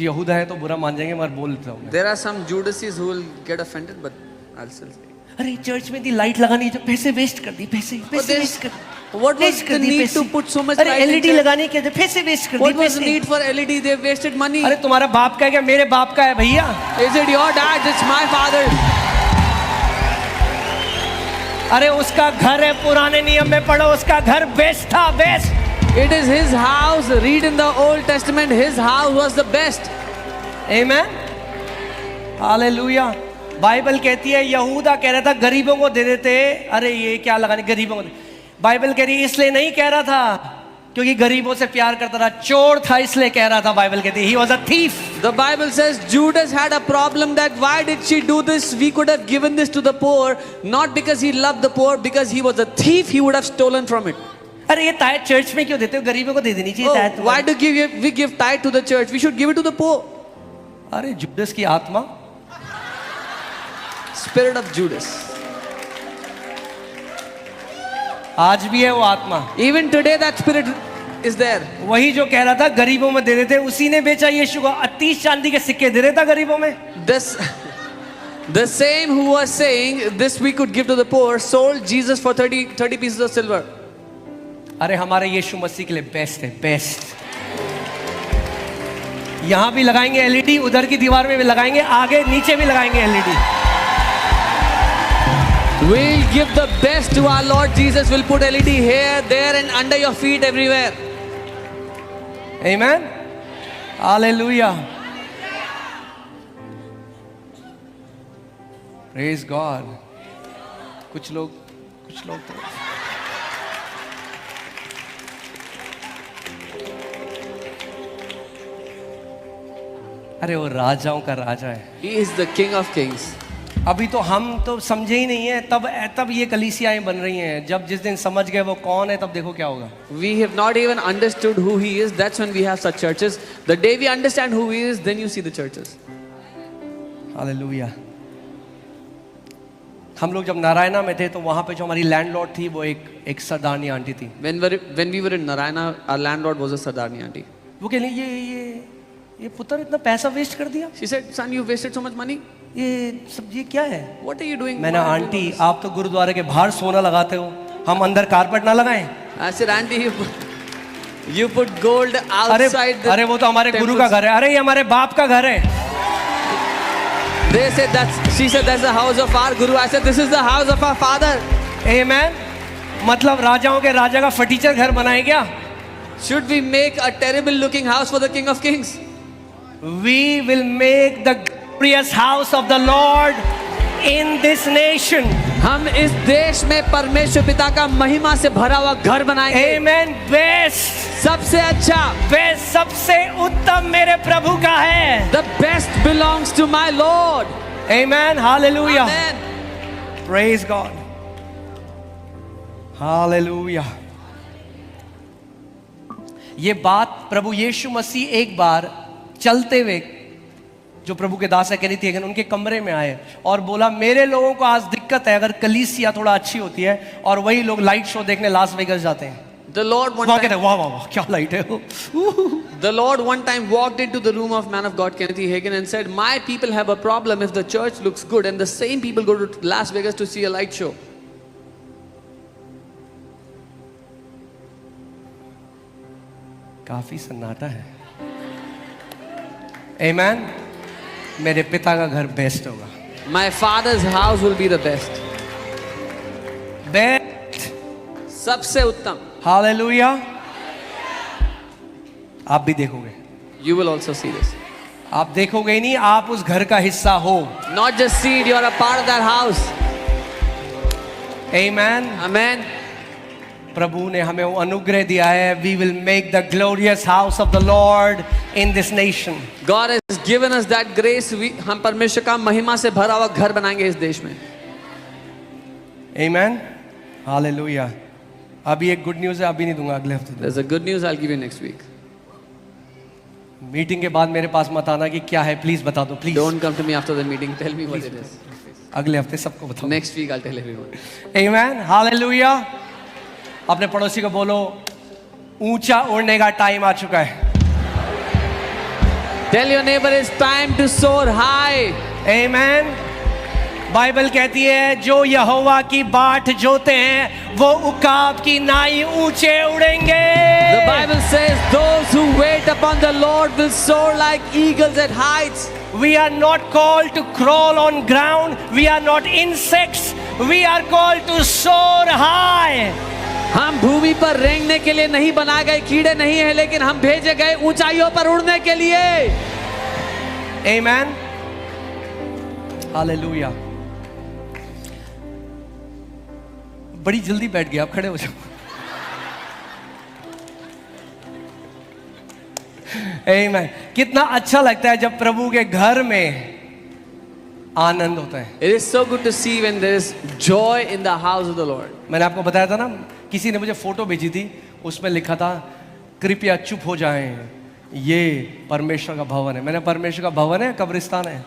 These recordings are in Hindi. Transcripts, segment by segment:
कुछ यहूदा है तो बुरा मान जाएंगे, मगर बोल देता हूँ। There are some Judases who will get offended, but I'll still say. अरे चर्च में दी लाइट लगानी है तो पैसे वेस्ट कर दी, पैसे वेस्ट कर दी। What was the need to put so much light? अरे एलईडी लगाने के पैसे वेस्ट कर दी। What was the need for LED? They wasted money. अरे तुम्हारा बाप का है क्या? मेरे बाप का है भैया। Is it your dad? It's my father. अरे उसका घर है, पुराने नियम में पढ़ो, उसका घर बेस्ट था, best. It is his house. Read in the Old Testament. His house was the best. Amen. Hallelujah. Bible कहती है यहूदा कह रहा था गरीबों को दे देते, अरे ये क्या लगाने गरीबों को। बाइबल कह रही है इसलिए नहीं कह रहा था क्योंकि गरीबों से प्यार करता था, चोर था इसलिए कह रहा था। बाइबल कहती है he was a thief. The Bible says Judas had a problem that why did she do this? We could have given this to the poor, not because he loved the poor, because he was a thief. He would have stolen from it. अरे ये tithe चर्च में क्यों देते हो? गरीबों को दे देनी चाहिए tithe। Why do we give tithe to the church? We should give it to the poor. अरे जुडस की आत्मा, Spirit of Judas. आज भी है वो आत्मा। Even today that spirit is there. वही जो कह रहा था गरीबों में दे देते, उसी ने बेचा यीशु को। 30 चांदी के सिक्के दे देता गरीबों में। The same who was saying this we could give to the poor sold Jesus for 30 pieces of silver. अरे हमारे यीशु मसीह के लिए बेस्ट है, बेस्ट। यहां भी लगाएंगे एलईडी, उधर की दीवार में भी लगाएंगे, आगे नीचे भी लगाएंगे LED. We'll give the best to our Lord Jesus. We'll put LED here, there, and under your feet everywhere. Amen. Hallelujah. Praise God. कुछ लोग तो अरे वो राजाओं का राजा है। He is the King of Kings. अभी तो हम तो समझे ही नहीं है, तब ये कलीसियाएं बन रही हैं। जब जिस दिन समझ गए वो कौन है, तब देखो क्या होगा। We have not even understood who he is. That's when we have such churches. The day we understand who he is, then you see the churches. Hallelujah. हम लोग जब नारायणा में थे तो वहाँ पे जो हमारी लैंडलॉर्ड थी वो एक सरदारनी आंटी थी। When we were in Narayana, our landlord was a Sardarni auntie. वो कह रही ये पुत्र इतना पैसा वेस्ट कर दिया। She said, son, you wasted so much money. ये सब ये क्या है? What are you doing? मैंने आंटी आप तो गुरुद्वारे के बाहर सोना लगाते हो, हम अंदर कारपेट ना लगाएं? I said, auntie, you put gold outside. अरे वो तो हमारे गुरु का घर है। अरे ये हमारे बाप का घर है। They said she said that's the house of our guru. I said this is the house of our father. Amen. मतलब राजाओं के राजा का फटीचर घर बनाए क्या? Should we make a terrible looking house for the King of Kings? We will make the glorious house of the Lord in this nation. हम इस देश में परमेश्वर पिता का महिमा से भरा हुआ घर बनाएंगे। Amen. Best, सबसे अच्छा, बेस्ट, सबसे उत्तम मेरे प्रभु का है। The best belongs to my Lord. Amen. Hallelujah. Amen. Praise God. Hallelujah. ये बात प्रभु यीशु मसीह एक बार चलते हुए, जो प्रभु के दास है कह रही थी, उनके कमरे में आए और बोला मेरे लोगों को आज दिक्कत है, अगर कलीसिया थोड़ा अच्छी होती है और वही लोग लाइट शो देखने लास वेगस जाते हैं। The Lord one time, वाह क्या लाइट है। The Lord one time walked into the room of man of God Kenneth Hagin and said, my people have a problem if the church looks good and the same people go to Las Vegas to see a light show. काफी सन्नाटा है। Amen. मेरे पिता का घर बेस्ट होगा। My father's house will be the best. Best, सबसे उत्तम। Hallelujah. आप भी देखोगे। You will also see this. आप देखोगे ही नहीं, आप उस घर का हिस्सा हो। Not just see it, you are a part of that house. Amen. Amen. प्रभु ने हमें वो अनुग्रह दिया है। We will make the glorious house of the Lord in this nation. God has given us that grace. हम परमेश्वर का महिमा से भरा हुआ घर बनाएंगे इस देश में। Amen. Hallelujah. अभी एक गुड न्यूज़ है, अभी नहीं दूंगा, अगले हफ्ते। There's a good news I'll give you next week. Meeting के बाद मेरे पास मत आना कि क्या है, प्लीज बता दो, please. Don't come to me after the meeting. Tell me what it is. अगले हफ्ते सबको बताओ। Next week I'll tell everyone. Amen. Hallelujah. अपने पड़ोसी को बोलो ऊंचा उड़ने का टाइम आ चुका है। Tell your neighbor it's time to soar high. Amen. Bible कहती है जो यहोवा की बाट जोते हैं वो उकाब की नाई ऊंचे उड़ेंगे। The Bible says those who wait upon the Lord will soar like eagles at heights. We are not called to crawl on ground. We are not insects. We are called to soar high. हम भूमि पर रेंगने के लिए नहीं बनाए गए कीड़े नहीं हैं, लेकिन हम भेजे गए ऊंचाइयों पर उड़ने के लिए। Amen. हालेलुया। बड़ी जल्दी बैठ गए, आप खड़े हो जाओ। Amen. कितना अच्छा लगता है जब प्रभु के घर में आनंद होता है। It is so good to see when there is joy in the house of the Lord. मैंने आपको बताया था ना, किसी ने मुझे फोटो भेजी थी, उसमें लिखा था कृपया चुप हो जाएं, ये परमेश्वर का भवन है। मैंने परमेश्वर का भवन है, कब्रिस्तान है।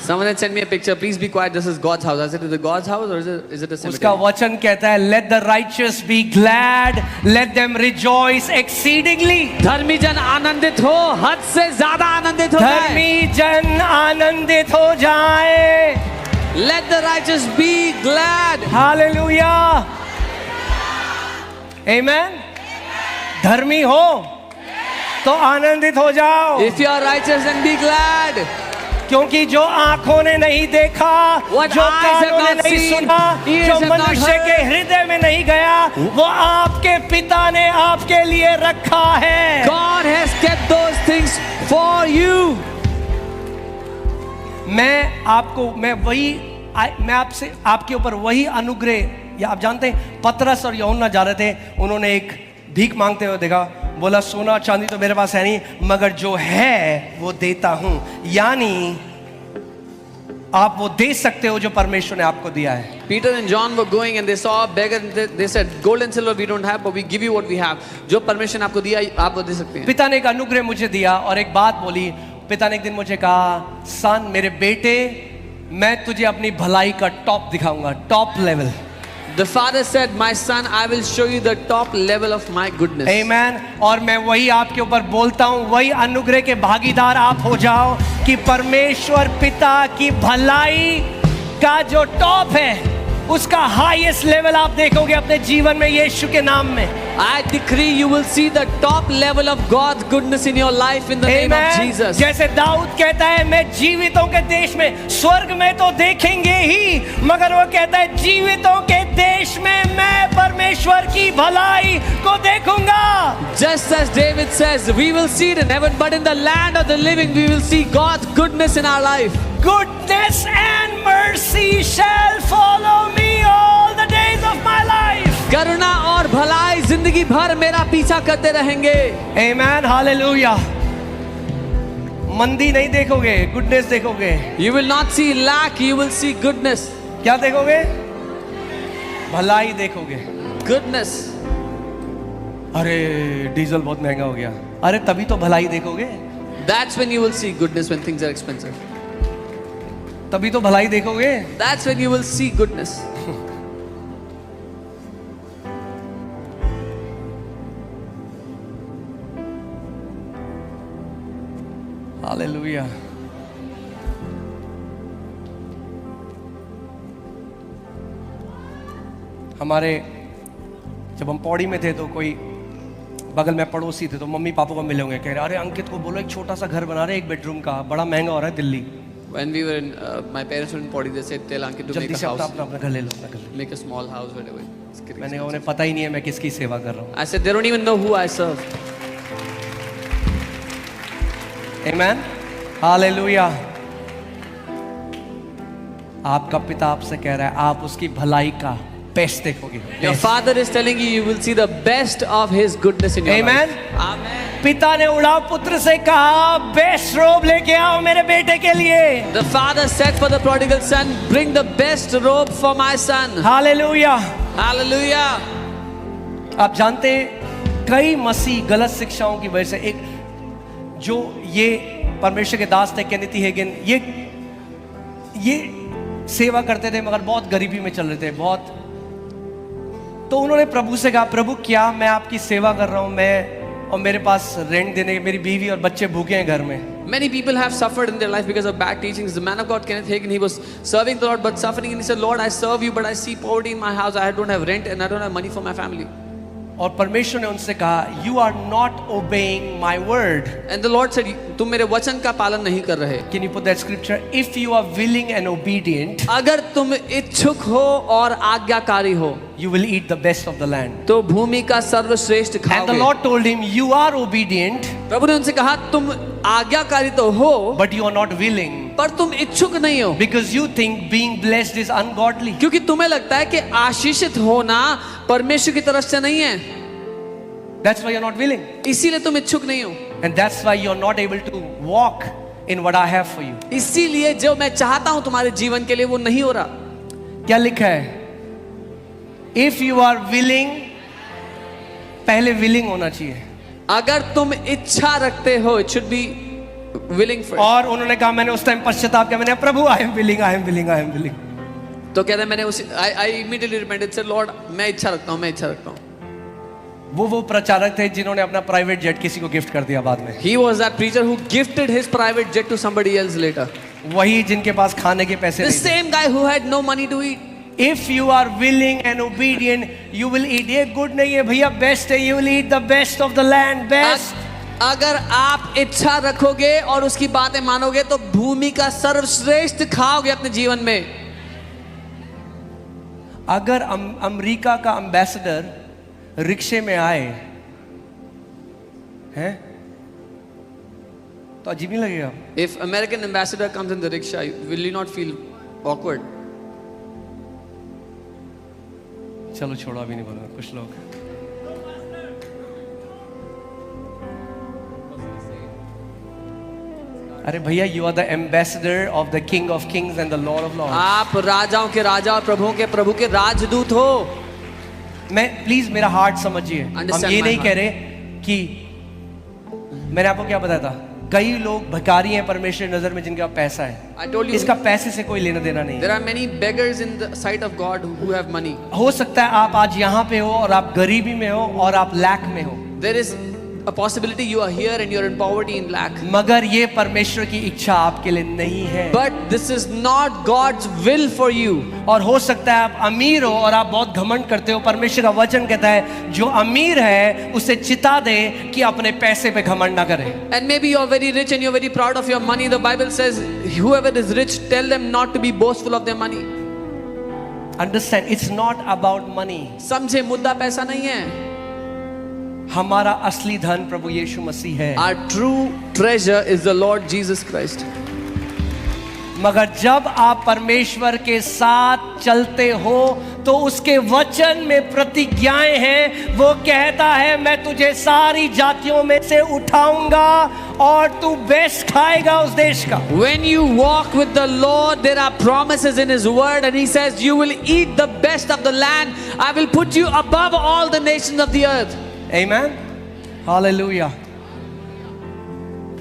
Someone had sent me a picture. Please be quiet. This is God's house. I said, is it God's house or is it a cemetery? उसका वचन कहता है let the righteous be glad, let them rejoice exceedingly. धर्मी जन आनंदित हो, हद से ज्यादा आनंदित हो जाए। धर्मी जन आनंदित हो जाए। Let the righteous be glad. Hallelujah. Amen. धर्मी हो तो आनंदित हो जाओ, If you are righteous, then be glad. क्योंकि जो आंखों ने नहीं देखा, What जो eyes have कानों ने not नहीं seen, सुना, ears जो have not मनुष्य heard. के हृदय में नहीं गया, वो आपके पिता ने आपके लिए रखा है। God has kept those things for you. मैं आपसे आपके ऊपर वही अनुग्रह, या आप जानते हैं पतरस और यूहन्ना जा रहे थे, उन्होंने एक भीख मांगते हुए देखा, बोला सोना चांदी तो मेरे पास है नहीं, मगर जो है वो देता हूं। यानी आप वो दे सकते हो जो परमेश्वर ने आपको दिया है। Peter and John were going and they saw a beggar and they said, gold and silver we don't have, but we give you what we have. जो परमेश्वर ने आपको दिया आप वो दे सकते हैं। पिता ने एक अनुग्रह मुझे दिया और एक बात बोली। पिता ने एक दिन मुझे कहा, सन मेरे बेटे, मैं तुझे अपनी भलाई का टॉप दिखाऊंगा, top level. The father said, my son, I will show you the top level of my goodness. Amen. और मैं वही आपके ऊपर बोलता हूँ, वही अनुग्रह के भागीदार आप हो जाओ कि परमेश्वर पिता की भलाई का जो टॉप है उसका हाईएस्ट लेवल आप देखोगे अपने जीवन में यीशु के नाम में। I decree you will see the top level of God's goodness in your life in the name of Jesus. जैसे दाऊद कहता है मैं जीवितों के देश में, स्वर्ग में तो देखेंगे ही, मगर वो कहता है जीवितों के देश में मैं परमेश्वर की भलाई को देखूंगा। Just as David says, we will see it in heaven, but in the land of the living we will see God's goodness in our life. Goodness and mercy shall follow me all the days of my life. करुणा और भलाई जिंदगी भर मेरा पीछा करते रहेंगे। Amen, hallelujah. मंदी नहीं देखोगे, गुडनेस देखोगे। You will not see lack, you will see goodness. क्या देखोगे? भलाई देखोगे। Goodness. अरे डीजल बहुत महंगा हो गया, अरे तभी तो भलाई देखोगे। That's when you will see goodness when things are expensive. तभी तो भलाई देखोगे। That's when you will see goodness. Hallelujah. हमारे जब हम पौड़ी में थे तो कोई बगल में पड़ोसी थे, तो मम्मी पापा को मिले होंगे, कह रहे अरे अंकित को बोलो एक छोटा सा घर बना रहे, एक बेडरूम का, बड़ा महंगा हो रहा है Delhi. When we were in, my parents were in Podi, they said, tell Ankit to make जल्दी a से house, अपना घर ले लो, अपना घर ले make a small house, whatever. लो। मैंने कहा उन्हें पता ही नहीं है मैं किसकी सेवा कर रहा हूँ। I said, they don't even know who I serve. Amen, hallelujah. आपका पिता आपसे कह रहा है आप उसकी भलाई का बेस्ट देखोगे। Your father is telling you, you will see the best of his goodness in your Amen. life. Amen. पिता ने उड़ाव पुत्र से कहा बेस्ट रोब लेके आओ मेरे बेटे के लिए। The father said for the prodigal son, bring the best robe for my son. Hallelujah. Hallelujah. आप जानते हैं कई मसीह गलत शिक्षाओं की वजह से, एक जो ये परमेश्वर के दास थे केनेथी हेगिन, ये सेवा करते थे मगर बहुत गरीबी में चल रहे थे बहुत। तो उन्होंने प्रभु से कहा प्रभु क्या मैं आपकी सेवा कर रहा हूं मैं और मेरे पास रेंट देने, मेरी बीवी और बच्चे भूखे हैं घर में. Many people have suffered in their life because of bad teachings. The man of God, Kenneth Hagin, he was serving the Lord but suffering, and he said, Lord, I serve you, but I see poverty in my house. I don't have rent and I don't have money for my family. और परमेश्वर ने उनसे कहा, You are not obeying my word. And the Lord said, तुम मेरे वचन का पालन नहीं कर रहे. Can you put that scripture? If you are willing and obedient, अगर तुम इच्छुक हो और आज्ञाकारी हो, you will eat the best of the land. तो भूमि का सर्वश्रेष्ठ And the खाओगे. Lord told him, You are obedient, प्रभु ने उनसे कहा, तुम आज्ञाकारी तो हो, but you are not willing. पर तुम इच्छुक नहीं हो. Because you think being blessed is ungodly. क्योंकि तुम्हें लगता है कि आशीषित होना परमेश्वर की तरफ से नहीं है. That's why you're not willing. इसीलिए तुम इच्छुक नहीं हो. And that's why you're not able to walk in what I have for you. इसीलिए जो मैं चाहता हूं तुम्हारे जीवन के लिए वो नहीं हो रहा. क्या लिखा है? If you are willing, पहले willing होना चाहिए. अगर तुम इच्छा रखते हो, it should be willing first. और उन्होंने कहा, मैंने उस टाइम पश्चाताप किया, मैंने प्रभु I am willing, I am willing, I am willing. तो कहते हैं मैंने उसी I immediately repented, said Lord मैं इच्छा रखता हूं, मैं इच्छा रखता हूं. वो प्रचारक थे जिन्होंने अपना प्राइवेट जेट किसी को गिफ्ट कर दिया बाद में. He was that preacher who gifted his private jet to somebody else later. वही जिनके पास खाने के पैसे The नहीं थे. same guy who had no money to eat. If you are willing and obedient, you will eat. ये गुड नहीं है भैया, बेस्ट है. You will eat the best of the land, best. अगर आप इच्छा रखोगे और उसकी बातें मानोगे तो भूमि का सर्वश्रेष्ठ खाओगे अपने जीवन में. अगर अमेरिका का एम्बेसडर रिक्शे में आए हैं तो अजीब नहीं लगेगा? If American ambassador comes in the rickshaw, will you not feel awkward? चलो छोड़ो, अभी नहीं बोलूंगा. कुछ लोग अरे भैया, you are the ambassador of the king of kings and the lord of lords. आप राजाओं के राजा और प्रभुओं के प्रभु के राजदूत हो. मैं प्लीज मेरा हार्ट समझिए. हम Understand ये my नहीं heart. कह रहे कि मैंने आपको क्या बताया था, कई लोग भिखारी हैं परमेश्वर की नजर में जिनके पास पैसा है. I told you इसका पैसे से कोई लेना देना नहीं there है. are many beggars in the sight of God who have money. हो सकता है आप आज यहाँ पे हो और आप गरीबी में हो और आप लैक में हो, There is a possibility you are here and you're in poverty in lack. मगर ये परमेश्वर की इच्छा आपके लिए नहीं है. But this is not God's will for you. और हो सकता है आप अमीर हो और आप बहुत घमंड करते हो. परमेश्वर का वचन कहता है जो अमीर है उसे चिता दे कि अपने पैसे पे घमंड ना करे. And maybe you're very rich and you're very proud of your money. The Bible says whoever is rich, tell them not to be boastful of their money. Understand, it's not about money. समझे, मुद्दा पैसा नहीं है. हमारा असली धन प्रभु यीशु मसीह है. Our true treasure is the Lord Jesus Christ. मगर जब आप परमेश्वर के साथ चलते हो तो उसके वचन में प्रतिज्ञाएं हैं. वो कहता है मैं तुझे सारी जातियों में से उठाऊंगा और तू बेस्ट खाएगा उस देश का. When you walk with the Lord, there are promises in His word, and He says, "You will eat the best of the land. I will put you above all the nations of the earth." Amen. Hallelujah.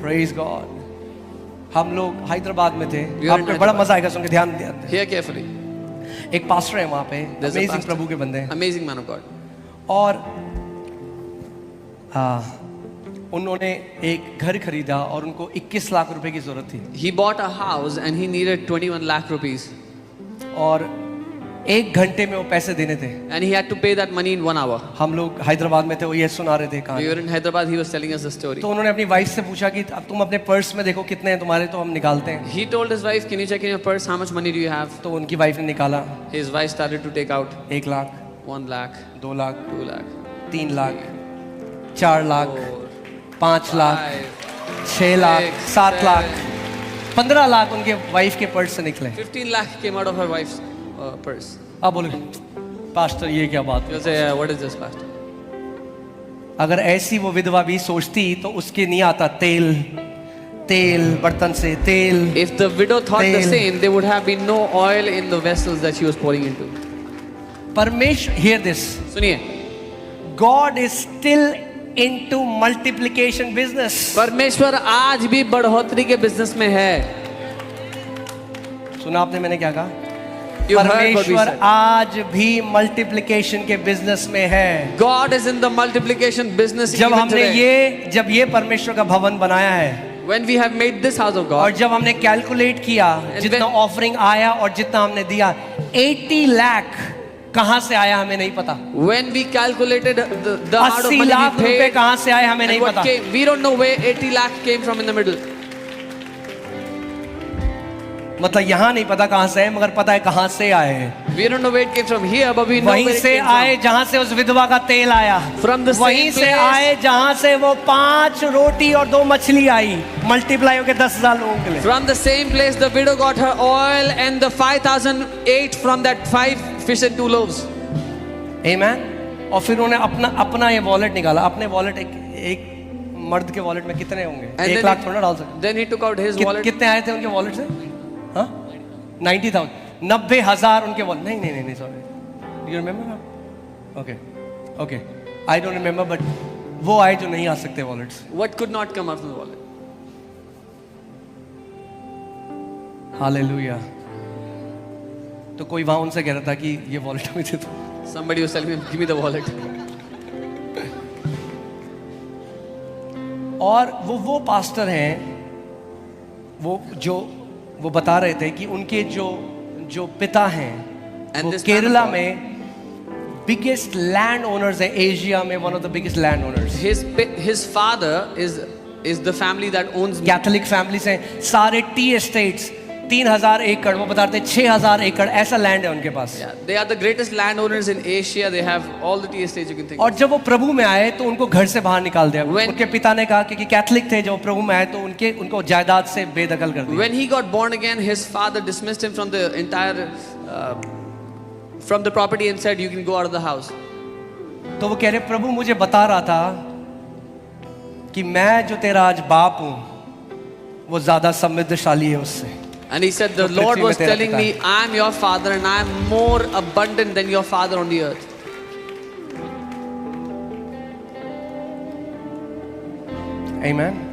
Praise God. हम लोग हैदराबाद में थे. We are in आपको बड़ा Hyderabad. मजा आएगा सुन के. ध्यान दिया. Hear carefully. एक पास्टर है वहाँ पे, There's a अमेजिंग pastor. प्रभु के बंदे हैं. Amazing man of God. और उन्होंने एक घर खरीदा और उनको 21 लाख रुपए की जरूरत थी. He bought a house and he needed 21 lakh rupees. और 1 घंटे में वो पैसे देने थे. And he had to pay that money in 1 hour. हम लोग हैदराबाद में थे, वो ये सुना रहे थे We कहानी. were in Hyderabad, he was telling us the story. तो उन्होंने अपनी वाइफ से पूछा कि अब तुम अपने पर्स में देखो कितने हैं तुम्हारे, तो हम निकालते हैं. He told his wife, "Can you check in your purse? How much money do you have?" तो उनकी वाइफ ने निकाला. His wife started to take out 1 lakh, 1 lakh, 2 lakh, 2 lakh, 3 lakh, 4 lakh, 4, 5 lakh, 5, 6 lakh, 6, 7 lakh, 15 lakh उनके वाइफ के पर्स से निकले. 15 lakh came out of her wife's purse. अब बोले पास्टर ये क्या बात है? You'll say, "What is this, pastor?" अगर ऐसी वो विधवा भी सोचती तो उसके नहीं आता तेल, तेल बर्तन से तेल. If the widow thought the Tail. same, there would have been no oil in the vessels that she was pouring into. परमेश्वर, hear this, सुनिए, God is still into multiplication business. परमेश्वर आज भी बढ़ोतरी के बिजनेस में है. सुना आपने मैंने क्या कहा? You heard what we परमेश्वर said. आज भी मल्टीप्लिकेशन के बिजनेस में है। God is in the multiplication business जब even हमने today. जब ये परमेश्वर का भवन बनाया है When we have made this house of और God, जब हमने कैलकुलेट किया And जितना when- ऑफरिंग आया और जितना हमने दिया, 80 लाख कहां से आया हमें नहीं पता। when we calculated the amount of 80 money lakh we रुपए paid, कहां से आए हमें and नहीं what पता। came, we don't know where 80 lakh came from in the middle. मतलब यहाँ नहीं पता कहां से है, मगर पता है कहां से आए हैं। We don't know where it came from here, but we know वहीं where it से came आए from. जहां से उस विधवा का तेल आया, From the same वहीं से place. आए जहां से वो 5 रोटी और 2 मछली आई, मल्टीप्लाई होकर 10,000 लोगों के लिए। From the same place, the widow got her oil, and the 5,000 ate from that 5 fish and 2 loaves. आमेन। और फिर उन्होंने अपना ये वॉलेट निकाला। अपने वॉलेट एक मर्द के वॉलेट में कितने होंगे? And 1 लाख थोड़ा डाल सकते। then he took out his wallet. कितने आए थे उनके वॉलेट से? हाँ, 90,000, 90,000 उनके वॉलेट। नहीं sorry, you remember? Okay, I don't remember, but वो आए जो नहीं आ सकते वॉलेट से। What could not come out from the wallet? Hallelujah. तो कोई वहां उनसे कह रहा था कि ये वॉलेट हमें दे दो। Somebody was telling him, "Give me the wallet." और वो पास्टर हैं, वो बता रहे थे कि उनके जो पिता हैं And वो this man Kerala of God- में बिगेस्ट लैंड ओनर्स है, एशिया में one of the biggest land owners. His father is the family that owns. Catholic families हैं, सारे टी एस्टेट्स 3,000 एकड़, वो बताते हैं 6,000 एकड़ ऐसा लैंड है उनके पास। Yeah, they are the greatest landowners in Asia. They have all the tea estates you can think और of. जब वो प्रभु में आए तो उनको घर से बाहर निकाल दिया। When- उनके पिता ने कहा कि कैथोलिक थे, जब वो प्रभु में आए तो उनको जायदाद से बेदखल कर दिया। When he got born again, his father dismissed him from the entire from the property and said, "You can go out of the house." तो वो कह रहे, प्रभु मुझे बता रहा था कि मैं जो तेरा आज बाप हूं वो ज्यादा समृद्धशाली है उससे। And he said, "The तो Lord पृथ्वी में was तेरा telling पिता me, I am your father and I am more abundant than your father on the earth." Amen.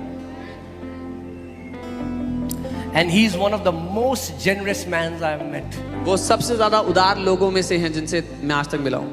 And he is one of the most generous men I have met. वो सबसे ज्यादा उदार लोगों में से हैं जिनसे मैं आज तक मिला हूं।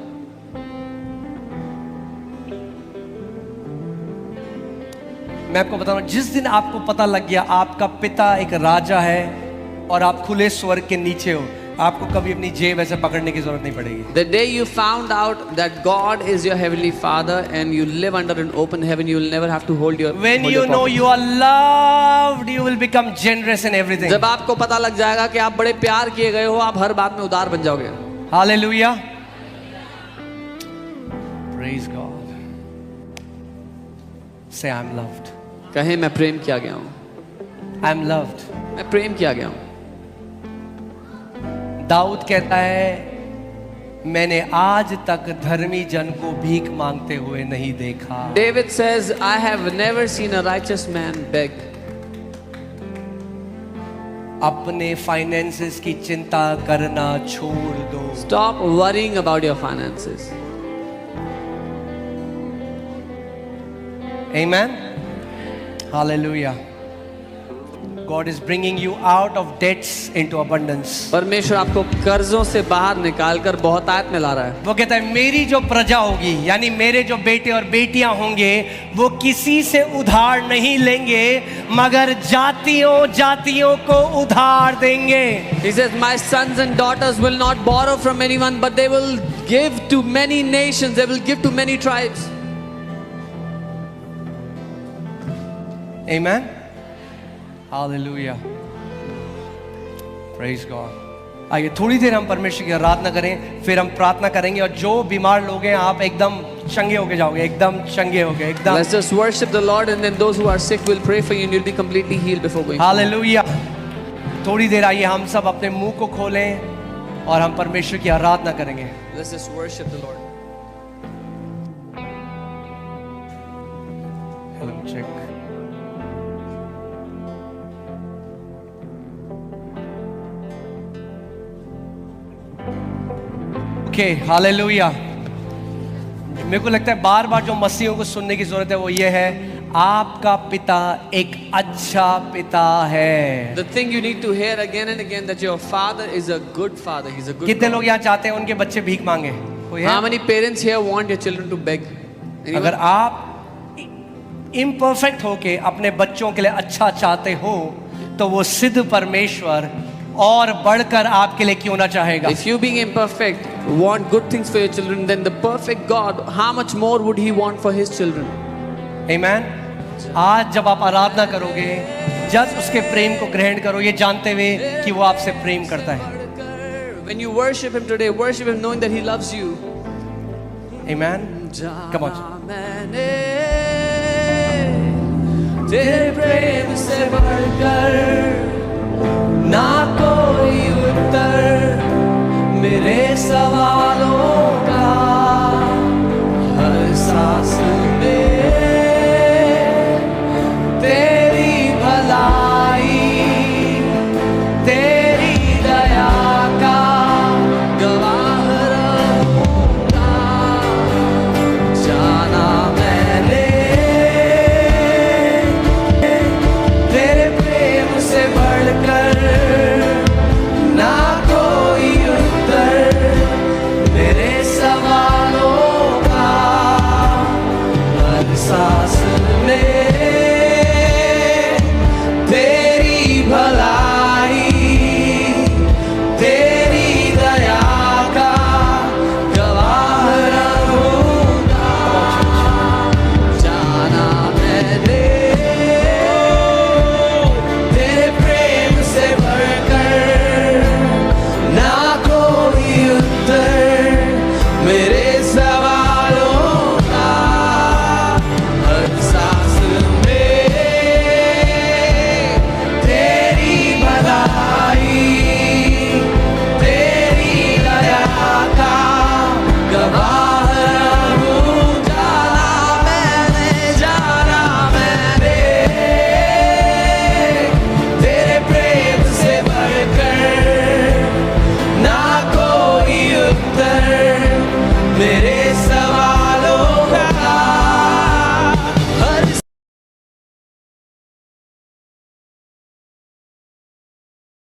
मैं आपको बता रहा हूं, जिस दिन आपको पता लग गया आपका पिता एक राजा है और आप खुले स्वर्ग के नीचे हो, आपको कभी अपनी जेब ऐसे पकड़ने की जरूरत नहीं पड़ेगी। The day you found out that God is your heavenly Father and you live under an open heaven, you will never have to hold your. When hold you your know pockets. you are loved, you will become generous in everything. जब आपको पता लग जाएगा कि आप बड़े प्यार किए गए हो, आप हर बात में उदार बन जाओगे। Hallelujah. Praise God. Say I'm loved. कहे मैं प्रेम किया गया हूं। I'm loved. मैं प्रेम किया गया हूं। दाऊद कहता है, मैंने आज तक धर्मी जन को भीख मांगते हुए नहीं देखा। David says, "I have never seen a righteous man beg." अपने फाइनेंसेस की चिंता करना छोड़ दो। Stop worrying about your finances. Amen. Hallelujah. God is bringing you out of debts into abundance. परमेश्वर आपको कर्जों से बाहर निकालकर बहुतायत में ला रहा है। वो कहता है, मेरी जो प्रजा होगी, यानी मेरे जो बेटे और बेटियां होंगे, वो किसी से उधार नहीं लेंगे, मगर जातियों को उधार देंगे। He says, "My sons and daughters will not borrow from anyone, but they will give to many nations. They will give to many tribes." Amen. Hallelujah. Praise God. आइए थोड़ी देर हम परमेश्वर की आराधना करें, फिर हम प्रार्थना करेंगे। और जो बीमार लोग हैं, आप एकदम चंगे होके जाओगे, एकदम चंगे होके, एकदम। Let's just worship the Lord, and then those who are sick will pray for you, and you'll be completely healed before going. Hallelujah. थोड़ी देर आइए हम सब अपने मुंह को खोलें और हम परमेश्वर की आराधना करेंगे। Let's just worship the Lord. Hello check. Okay, hallelujah. मेरे को लगता है बार बार जो मसीहों को सुनने की जरूरत है वो ये है, आपका पिता एक अच्छा पिता है। The thing you need to hear again and again that your father is a good father. He's a good कितने God. लोग यहाँ चाहते हैं उनके बच्चे भीख मांगे? कोई है? How many parents here want your children to beg? Anyone? अगर आप इम्परफेक्ट होके अपने बच्चों के लिए अच्छा चाहते हो तो वो सिद्ध परमेश्वर और बढ़कर आपके लिए क्यों ना चाहेगा? If you being imperfect want good things for your children, then the perfect God, how much more would He want for His children? आमेन। आज जब आप आराधना करोगे, जब उसके प्रेम को ग्रहण करो, ये जानते हुए कि वो आपसे प्रेम करता है। When you worship Him today, worship Him knowing that He loves you. Amen. Come on. तेरे प्रेम से बढ़कर